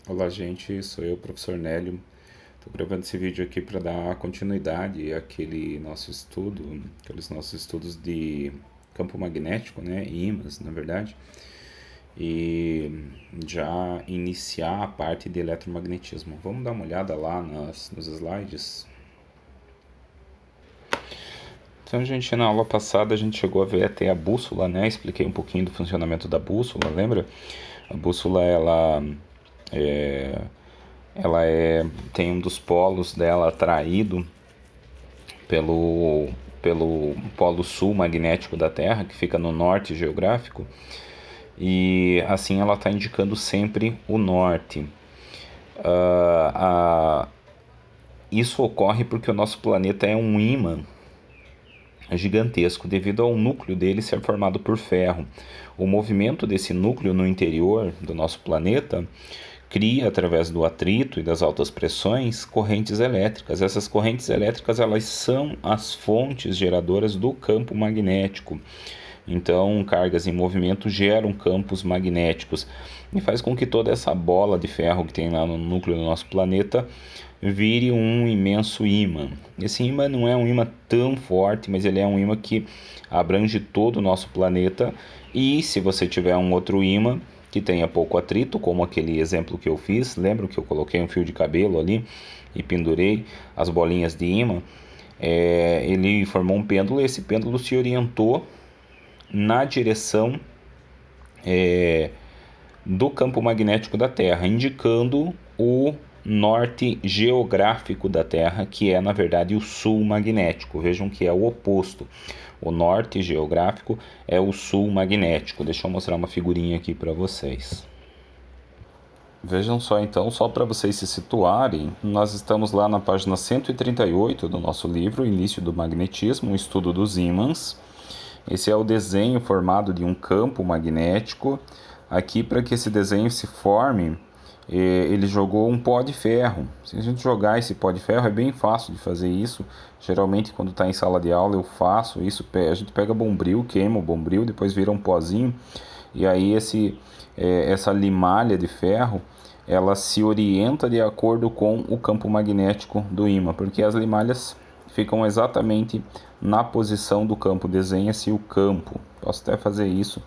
Olá, gente, sou eu, professor Nélio. Estou gravando esse vídeo aqui para dar continuidade àquele nosso estudo, aqueles nossos estudos de campo magnético, né, ímãs, na verdade, e já iniciar a parte de eletromagnetismo. Vamos dar uma olhada lá nos slides. Então, gente, na aula passada a gente chegou a ver até a bússola, né? Expliquei um pouquinho do funcionamento da bússola, lembra? A bússola, tem um dos polos dela atraído pelo polo sul magnético da Terra, que fica no norte geográfico, e assim ela está indicando sempre o norte. Isso ocorre porque o nosso planeta é um ímã gigantesco, devido ao núcleo dele ser formado por ferro. O movimento desse núcleo no interior do nosso planeta cria, através do atrito e das altas pressões, correntes elétricas. Essas correntes elétricas, elas são as fontes geradoras do campo magnético. Então, cargas em movimento geram campos magnéticos e faz com que toda essa bola de ferro que tem lá no núcleo do nosso planeta vire um imenso ímã. Esse ímã não é um ímã tão forte, mas ele é um ímã que abrange todo o nosso planeta. E se você tiver um outro ímã que tenha pouco atrito, como aquele exemplo que eu fiz, lembra que eu coloquei um fio de cabelo ali e pendurei as bolinhas de ímã, ele formou um pêndulo e esse pêndulo se orientou na direção do campo magnético da Terra, indicando o norte geográfico da Terra, que é, na verdade, o sul magnético. Vejam que é o oposto. O norte geográfico é o sul magnético. Deixa eu mostrar uma figurinha aqui para vocês. Vejam só então, só para vocês se situarem, nós estamos lá na página 138 do nosso livro, Início do Magnetismo, um estudo dos ímãs. Esse é o desenho formado de um campo magnético. Aqui, para que esse desenho se forme, ele jogou um pó de ferro. Se a gente jogar esse pó de ferro, é bem fácil de fazer isso. Geralmente, quando está em sala de aula, eu faço isso. A gente pega bombril, queima o bombril, depois vira um pozinho. E aí essa limalha de ferro, ela se orienta de acordo com o campo magnético do ímã, porque as limalhas ficam exatamente na posição do campo. Desenha-se o campo. Posso até fazer isso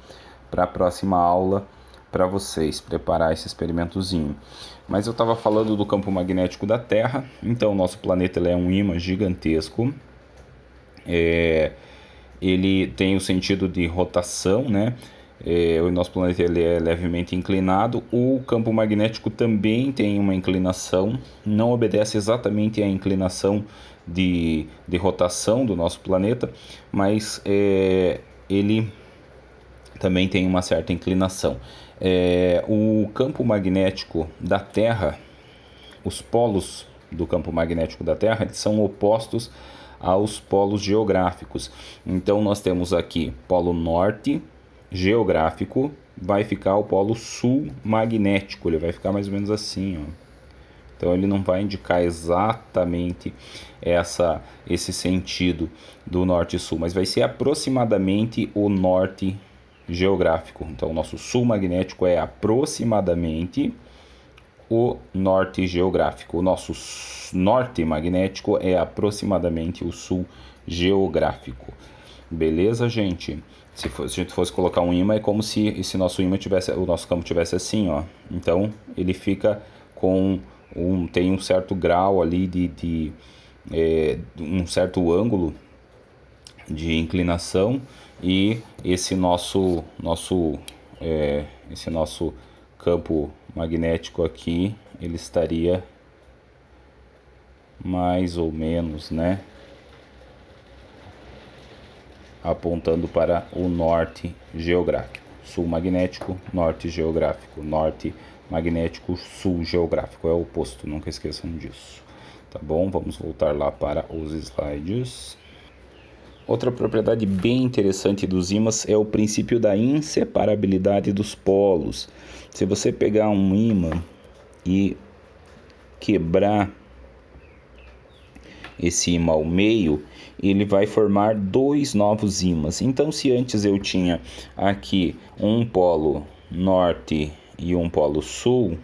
para a próxima aula, para vocês preparar esse experimentozinho. Mas eu estava falando do campo magnético da Terra. Então, o nosso planeta ele é um ímã gigantesco. Ele tem o sentido de rotação, né? O nosso planeta ele é levemente inclinado. O campo magnético também tem uma inclinação, não obedece exatamente à inclinação de rotação do nosso planeta, mas ele também tem uma certa inclinação. O campo magnético da Terra, os polos do campo magnético da Terra, eles são opostos aos polos geográficos. Então nós temos aqui polo norte geográfico, vai ficar o polo sul magnético, ele vai ficar mais ou menos assim, ó. Então ele não vai indicar exatamente esse sentido do norte e sul, mas vai ser aproximadamente o norte geográfico. Então o nosso sul magnético é aproximadamente o norte geográfico. O nosso norte magnético é aproximadamente o sul geográfico. Beleza, gente? Se a gente fosse colocar um ímã, é como se esse nosso ímã tivesse, o nosso campo tivesse assim, ó. Então ele fica tem um certo grau ali um certo ângulo de inclinação, e esse nosso campo magnético aqui, ele estaria mais ou menos, né, apontando para o norte geográfico. Sul magnético, norte geográfico. Norte magnético, sul geográfico. É o oposto, nunca esqueçam disso. Tá bom? Vamos voltar lá para os slides. Outra propriedade bem interessante dos ímãs é o princípio da inseparabilidade dos polos. Se você pegar um ímã e quebrar esse ímã ao meio, ele vai formar dois novos ímãs. Então, se antes eu tinha aqui um polo norte e um polo sul,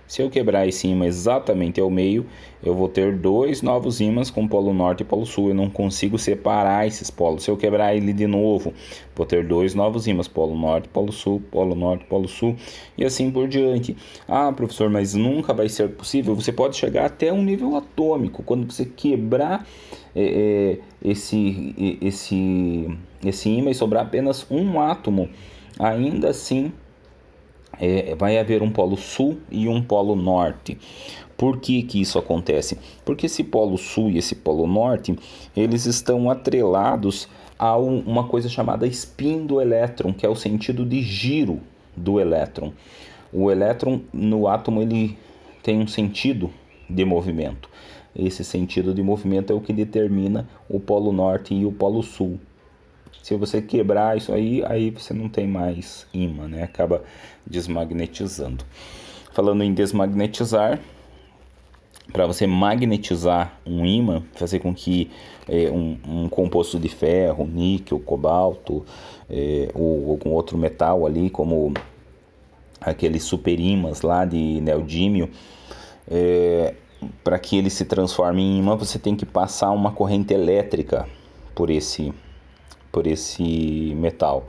Se eu quebrar esse ímã exatamente ao meio, eu vou ter dois novos ímãs com polo norte e polo sul. Eu não consigo separar esses polos. Se eu quebrar ele de novo, vou ter dois novos ímãs, polo norte, polo sul, polo norte, polo sul, e assim por diante. Ah, professor, mas nunca vai ser possível. Você pode chegar até um nível atômico. Quando você quebrar esse ímã e sobrar apenas um átomo, ainda assim vai haver um polo sul e um polo norte. Por que que isso acontece? Porque esse polo sul e esse polo norte, eles estão atrelados a uma coisa chamada spin do elétron, que é o sentido de giro do elétron. O elétron no átomo ele tem um sentido de movimento. Esse sentido de movimento é o que determina o polo norte e o polo sul. Se você quebrar isso aí você não tem mais ímã, né? Acaba desmagnetizando. Falando em desmagnetizar, para você magnetizar um ímã, fazer com que um composto de ferro, níquel, cobalto, ou algum outro metal ali, como aqueles superímãs lá de neodímio, para que ele se transforme em ímã, você tem que passar uma corrente elétrica por esse metal.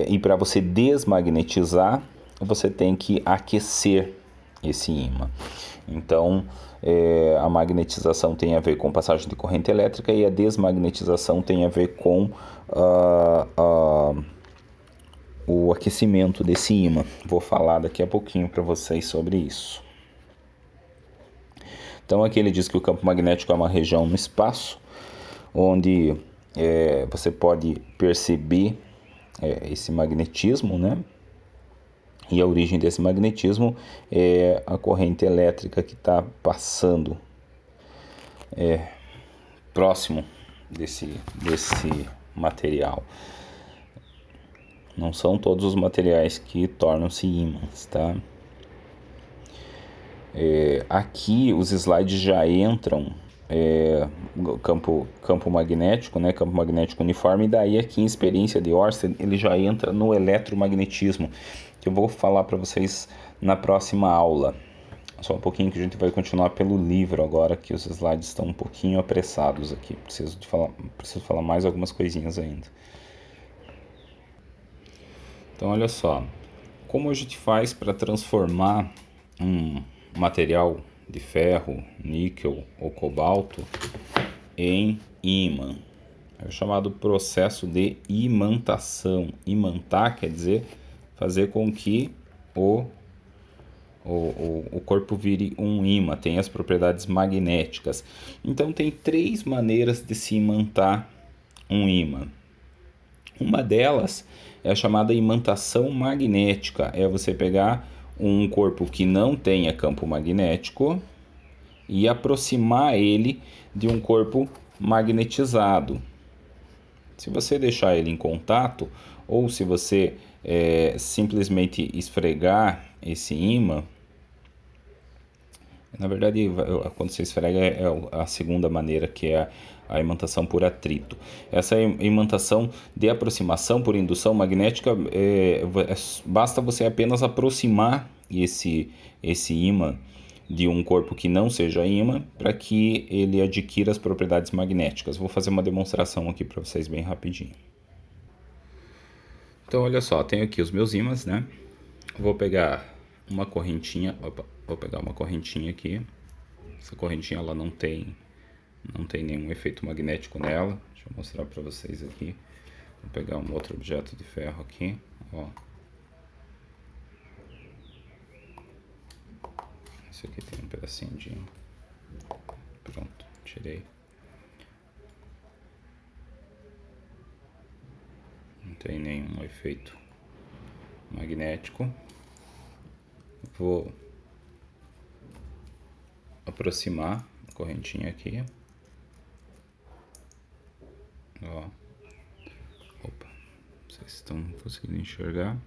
E para você desmagnetizar, você tem que aquecer esse ímã. Então, a magnetização tem a ver com passagem de corrente elétrica e a desmagnetização tem a ver com o aquecimento desse ímã. Vou falar daqui a pouquinho para vocês sobre isso. Então, aqui ele diz que o campo magnético é uma região no espaço onde você pode perceber esse magnetismo, né? E a origem desse magnetismo é a corrente elétrica que está passando próximo desse material. Não são todos os materiais que tornam-se ímãs, tá? Aqui os slides já entram campo magnético, né? Campo magnético uniforme, e daí aqui em experiência de Ørsted ele já entra no eletromagnetismo, que eu vou falar para vocês na próxima aula. Só um pouquinho que a gente vai continuar pelo livro agora, que os slides estão um pouquinho apressados aqui. Preciso falar mais algumas coisinhas ainda. Então olha só, como a gente faz para transformar um material de ferro, níquel ou cobalto em ímã? É o chamado processo de imantação. Imantar quer dizer fazer com que o corpo vire um ímã, tem as propriedades magnéticas. Então tem três maneiras de se imantar um ímã. Uma delas é a chamada imantação magnética, é você pegar um corpo que não tenha campo magnético e aproximar ele de um corpo magnetizado. Se você deixar ele em contato, ou se você simplesmente esfregar esse ímã, na verdade, quando você esfrega é a segunda maneira, que é a imantação por atrito. Essa imantação de aproximação por indução magnética, basta você apenas aproximar esse ímã de um corpo que não seja ímã para que ele adquira as propriedades magnéticas. Vou fazer uma demonstração aqui para vocês bem rapidinho. Então, olha só, tenho aqui os meus ímãs, né? Vou pegar uma correntinha, vou pegar uma correntinha aqui. Essa correntinha ela não tem nenhum efeito magnético nela. Deixa eu mostrar para vocês aqui. Vou pegar um outro objeto de ferro aqui, ó. Esse aqui tem um pedacinho de... Pronto, tirei. Não tem nenhum efeito magnético. Vou aproximar a correntinha aqui. Ó. Opa, vocês estão conseguindo enxergar?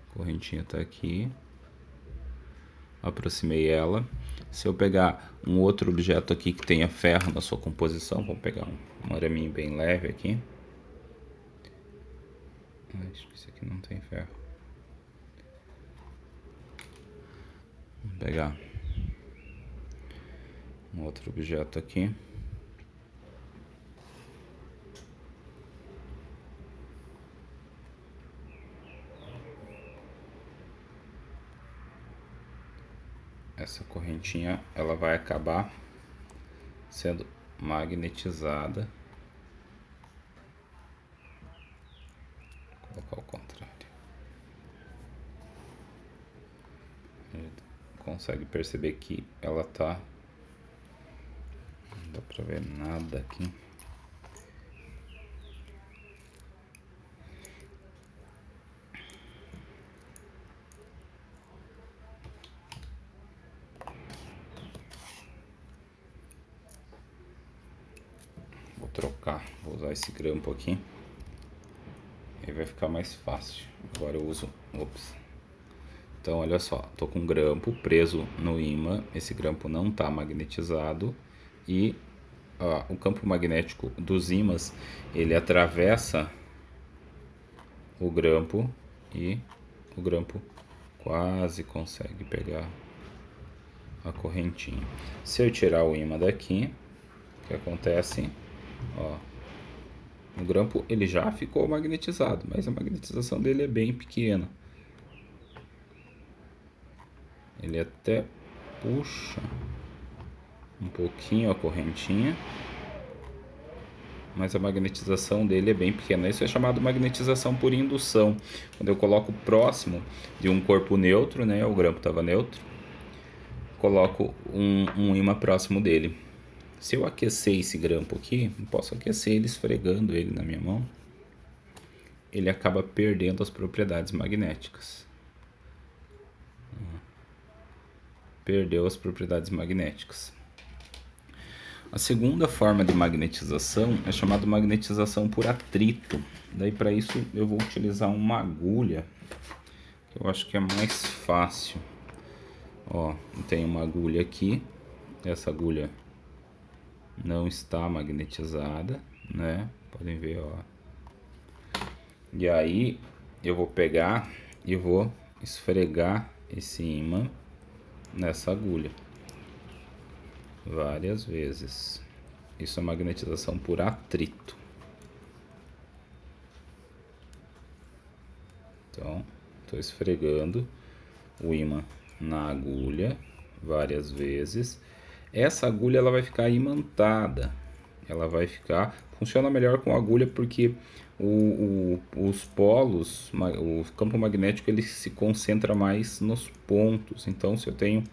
A correntinha tá aqui. Aproximei ela. Se eu pegar um outro objeto aqui que tenha ferro na sua composição, vou pegar um araminho bem leve aqui. Acho que esse aqui não tem ferro. pegar um outro objeto aqui. Essa correntinha ela vai acabar sendo magnetizada. Vou colocar ao contrário. A gente consegue perceber que ela tá... Não dá pra ver nada aqui. Vou trocar, vou usar esse grampo aqui. Aí vai ficar mais fácil. Agora eu uso... Ops. Então, olha só, tô com um grampo preso no ímã. Esse grampo não tá magnetizado. E o campo magnético dos ímãs, ele atravessa o grampo. E o grampo quase consegue pegar a correntinha. Se eu tirar o ímã daqui, o que acontece? Ó, o grampo ele já ficou magnetizado, mas a magnetização dele é bem pequena. Ele até puxa um pouquinho a correntinha, mas a magnetização dele é bem pequena. Isso é chamado magnetização por indução. Quando eu coloco próximo de um corpo neutro, né, o grampo estava neutro, coloco um ímã próximo dele. Se eu aquecer esse grampo aqui, eu posso aquecer ele esfregando ele na minha mão, ele acaba perdendo as propriedades magnéticas. Perdeu as propriedades magnéticas. A segunda forma de magnetização é chamada magnetização por atrito. Daí para isso eu vou utilizar uma agulha, que eu acho que é mais fácil. Ó, tem uma agulha aqui, essa agulha não está magnetizada, né? Podem ver, ó. E aí eu vou pegar e vou esfregar esse ímã nessa agulha várias vezes. Isso é magnetização por atrito. Então, estou esfregando o ímã na agulha várias vezes. Essa agulha ela vai ficar imantada. Ela vai ficar... Funciona melhor com agulha porque os polos, o campo magnético ele se concentra mais nos pontos. Então, se eu tenho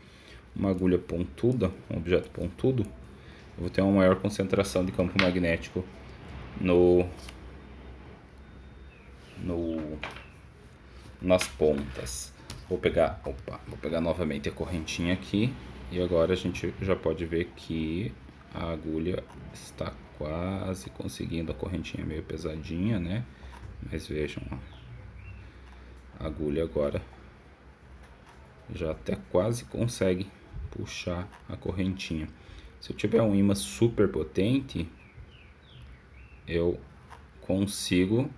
uma agulha pontuda, um objeto pontudo, eu vou ter uma maior concentração de campo magnético nas pontas. Vou pegar novamente a correntinha aqui e agora a gente já pode ver que a agulha está quase conseguindo. A correntinha é meio pesadinha, né? Mas vejam, ó, a agulha agora já até quase consegue puxar a correntinha. Se eu tiver um ímã super potente, eu consigo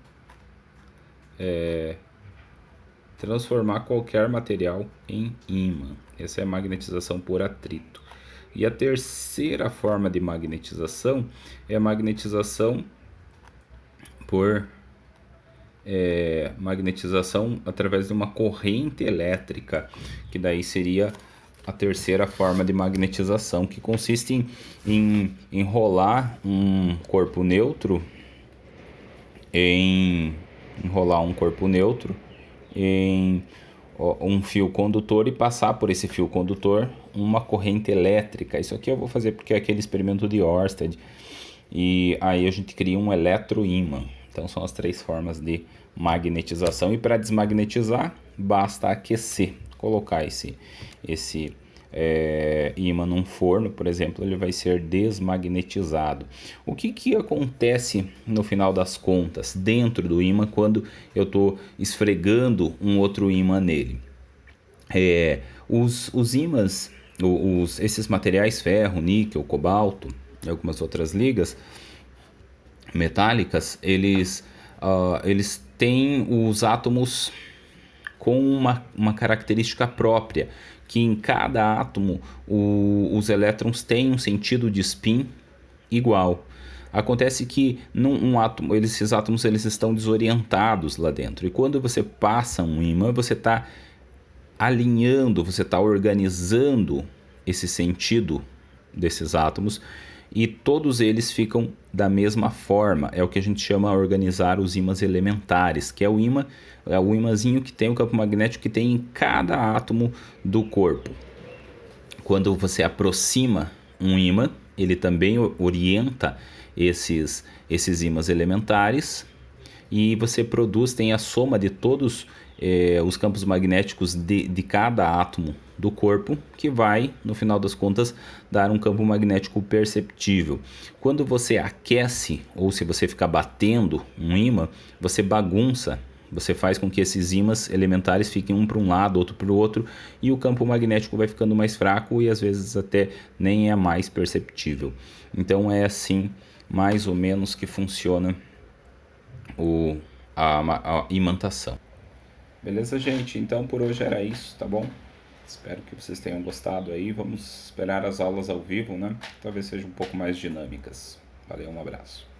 transformar qualquer material em ímã. Essa é a magnetização por atrito. E a terceira forma de magnetização é a magnetização por magnetização através de uma corrente elétrica, que daí seria a terceira forma de magnetização, que consiste em enrolar um corpo neutro em um fio condutor e passar por esse fio condutor uma corrente elétrica. Isso aqui eu vou fazer porque é aquele experimento de Ørsted, e aí a gente cria um eletroímã. Então são as três formas de magnetização, e para desmagnetizar basta aquecer, colocar esse ímã num forno, por exemplo, ele vai ser desmagnetizado. O que acontece no final das contas dentro do ímã quando eu estou esfregando um outro ímã nele? Os ímãs, esses materiais, ferro, níquel, cobalto e algumas outras ligas metálicas, eles têm os átomos com uma característica própria, que em cada átomo os elétrons têm um sentido de spin igual. Acontece que num átomo, esses átomos eles estão desorientados lá dentro, e quando você passa um ímã, você está alinhando, você está organizando esse sentido desses átomos, e todos eles ficam da mesma forma. É o que a gente chama de organizar os ímãs elementares, que é o ímãzinho que tem o campo magnético que tem em cada átomo do corpo. Quando você aproxima um ímã, ele também orienta esses ímãs elementares, e você tem a soma de todos os campos magnéticos de cada átomo do corpo, que vai, no final das contas, dar um campo magnético perceptível. Quando você aquece, ou se você ficar batendo um ímã, você bagunça, você faz com que esses ímãs elementares fiquem um para um lado, outro para o outro, e o campo magnético vai ficando mais fraco e às vezes até nem é mais perceptível. Então é assim, mais ou menos, que funciona a imantação. Beleza, gente? Então por hoje era isso, tá bom? Espero que vocês tenham gostado aí. Vamos esperar as aulas ao vivo, né? Talvez sejam um pouco mais dinâmicas. Valeu, um abraço.